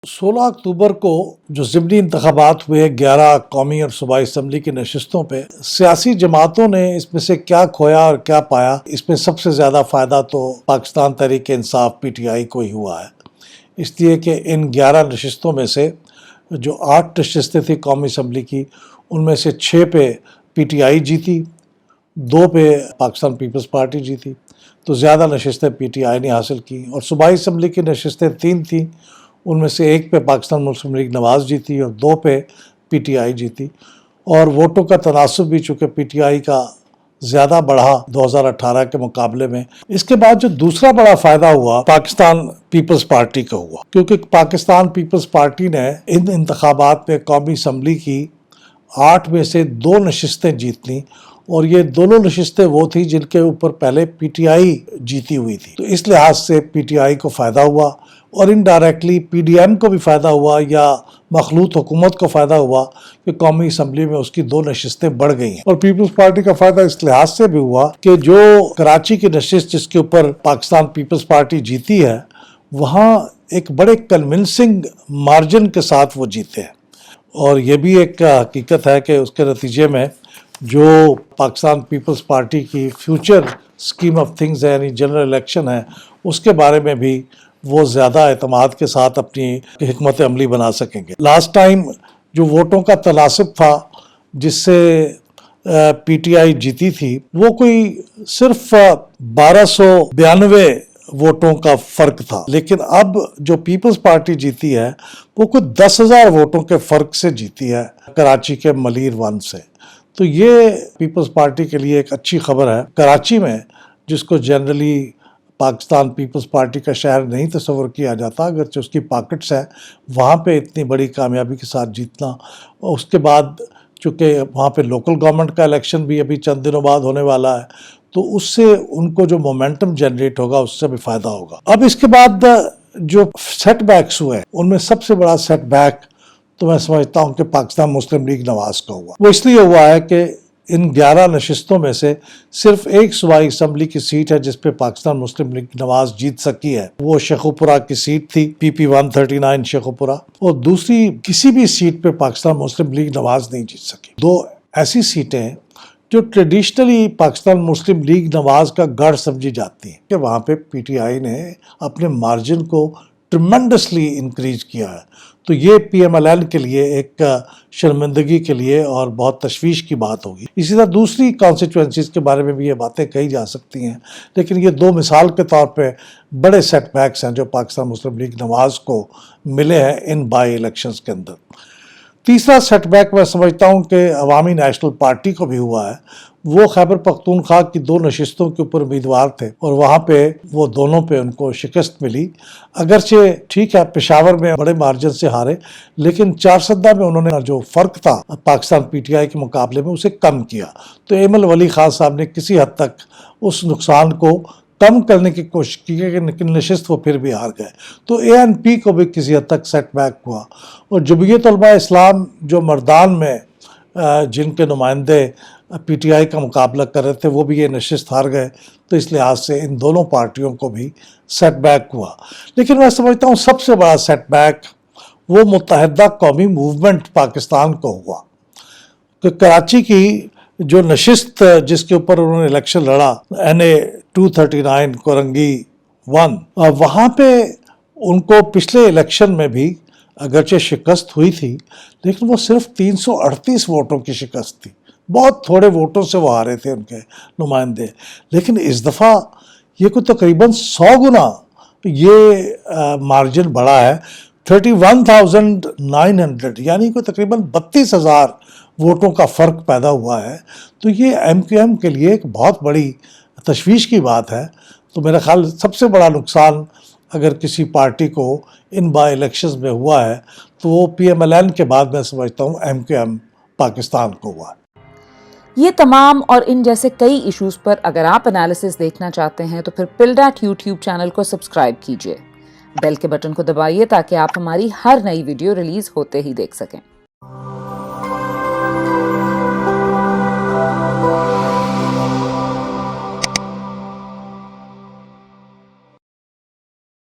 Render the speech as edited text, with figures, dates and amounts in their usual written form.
16 अक्टूबर को जो ज़िमनी इंतखाबात हुए 11 कौमी और सूबाई असम्बली की नशिस्तों पे सियासी जमातों ने इसमें से क्या खोया और क्या पाया, इसमें सबसे ज़्यादा फ़ायदा तो पाकिस्तान तहरीक इंसाफ PTI को ही हुआ है। इसलिए कि इन 11 नशिस्तों में से जो 8 नशिस्तें थी कौमी असम्बली की, उनमें से 6 पे PTI जीती, 2 पे पाकिस्तान पीपल्स पार्टी जीती, तो ज़्यादा नशिस्तें PTI ने हासिल की। और सूबाई असम्बली की नशिस्तें 3 थीं, उनमें से 1 पे पाकिस्तान मुस्लिम लीग नवाज़ जीती और 2 पे PTI जीती। और वोटों का तनासुब भी चूँकि PTI का ज़्यादा बढ़ा 2018 के मुकाबले में। इसके बाद जो दूसरा बड़ा फ़ायदा हुआ पाकिस्तान पीपल्स पार्टी का हुआ, क्योंकि पाकिस्तान पीपल्स पार्टी ने इन इंतखाबात में कौमी असम्बली की 8 में से 2 नशिस्तें जीत लीं, और ये दोनों नशिस्तें वो थी जिनके ऊपर पहले PTI जीती हुई थी। तो इस लिहाज से PTI को फ़ायदा हुआ और इनडायरेक्टली PDM को भी फ़ायदा हुआ या मखलूत हुकूमत को फ़ायदा हुआ कि कौमी असम्बली में उसकी 2 नशिस्तें बढ़ गई हैं। और पीपल्स पार्टी का फ़ायदा इस लिहाज से भी हुआ कि जो कराची की नशिस्त जिसके ऊपर पाकिस्तान पीपल्स पार्टी जीती है, वहाँ एक बड़े कन्विंसिंग मार्जिन के साथ वो जीते हैं। और ये भी एक हकीकत है कि उसके नतीजे में जो पाकिस्तान पीपल्स पार्टी की फ्यूचर स्कीम ऑफ थिंग्स है, यानी जनरल इलेक्शन है, उसके बारे में भी वो ज़्यादा एतमाद के साथ अपनी हिकमत अमली बना सकेंगे। लास्ट टाइम जो वोटों का तनासब था जिससे PTI जीती थी, वो कोई सिर्फ 1292 वोटों का फ़र्क था, लेकिन अब जो पीपल्स पार्टी जीती है वो कुछ 10,000 वोटों के फ़र्क से जीती है कराची के मलीर 1 से। तो ये पीपल्स पार्टी के लिए एक अच्छी खबर है। कराची में, जिसको जनरली पाकिस्तान पीपल्स पार्टी का शहर नहीं तस्वर किया जाता, अगरचे उसकी पॉकेट्स हैं, वहाँ पे इतनी बड़ी कामयाबी के साथ जीतना, और उसके बाद चूँकि वहाँ पे लोकल गवर्नमेंट का इलेक्शन भी अभी चंद दिनों बाद होने वाला है, तो उससे उनको जो मोमेंटम जनरेट होगा उससे भी फ़ायदा होगा। अब इसके बाद जो सेटबैक्स हुए, उनमें सबसे बड़ा सेटबैक तो मैं समझता हूँ कि पाकिस्तान मुस्लिम लीग नवाज़ का हुआ। वो इसलिए हुआ है कि इन 11 नशिस्तों में से सिर्फ एक सूबाई असम्बली की सीट है जिस पे पाकिस्तान मुस्लिम लीग नवाज़ जीत सकी है, वो शेखुपुरा की सीट थी, PP 139 शेखुपुरा। और दूसरी किसी भी सीट पे पाकिस्तान मुस्लिम लीग नवाज़ नहीं जीत सकी। 2 ऐसी सीटें जो ट्रेडिशनली पाकिस्तान मुस्लिम लीग नवाज़ का गढ़ समझी जाती हैं कि वहाँ पे PTI ने अपने मार्जिन को ट्रिमेंडसली इंक्रीज किया है। तो ये PMLN के लिए एक शर्मिंदगी के लिए और बहुत तशवीश की बात होगी। इसी तरह दूसरी कॉन्स्टिट्यूंसीज़ के बारे में भी ये बातें कही जा सकती हैं, लेकिन ये 2 मिसाल के तौर पे बड़े सेटबैक्स हैं जो पाकिस्तान मुस्लिम लीग नवाज़ को मिले हैं इन बाई इलेक्शंस के अंदर। तीसरा सेटबैक मैं समझता हूँ कि अवामी नेशनल पार्टी को भी हुआ है। वो खैबर पख्तूनख्वा की 2 नशिस्तों के ऊपर उम्मीदवार थे और वहाँ पे वो दोनों पे उनको शिकस्त मिली। अगरचे ठीक है पेशावर में बड़े मार्जिन से हारे, लेकिन चारसद्दा में उन्होंने जो फ़र्क था पाकिस्तान PTI के मुकाबले में उसे कम किया। तो एमल वली खान साहब ने किसी हद तक उस नुकसान को कम करने की कोशिश की, लेकिन नशिस्त वो फिर भी हार गए। तो ANP को भी किसी हद तक सेटबैक हुआ। और जमीयत उलमा इस्लाम जो मर्दान में जिनके नुमाइंदे PTI का मुकाबला कर रहे थे, वो भी ये नशिस्त हार गए। तो इस लिहाज से इन दोनों पार्टियों को भी सेटबैक हुआ। लेकिन मैं समझता हूँ सबसे बड़ा सेटबैक वो मुत्तहिदा कौमी मूवमेंट पाकिस्तान को हुआ कि कराची की जो नशिस्त जिसके ऊपर उन्होंने इलेक्शन लड़ा, NA 239 कोरंगी 1, वहाँ पे उनको पिछले इलेक्शन में भी अगरचे शिकस्त हुई थी, लेकिन वो सिर्फ 338 वोटों की शिकस्त थी। बहुत थोड़े वोटों से वो हारे थे उनके नुमाइंदे। लेकिन इस दफ़ा ये कोई तकरीबन 100 गुना ये मार्जिन बढ़ा है, 31,900, यानी कोई तकरीबन 32,000 वोटों का फ़र्क पैदा हुआ है। तो ये MQM के लिए एक बहुत बड़ी तशवीश की बात है। तो मेरा ख्याल सबसे बड़ा नुकसान अगर किसी पार्टी को इन बाई इलेक्शंस में हुआ है तो वो PMLN के बाद मैं समझता हूँ MQM पाकिस्तान को हुआ। ये तमाम और इन जैसे कई इश्यूज़ पर अगर आप एनालिसिस देखना चाहते हैं तो फिर PILDAT YouTube चैनल को सब्सक्राइब कीजिए, बेल के बटन को दबाइए ताकि आप हमारी हर नई वीडियो रिलीज़ होते ही देख सकें।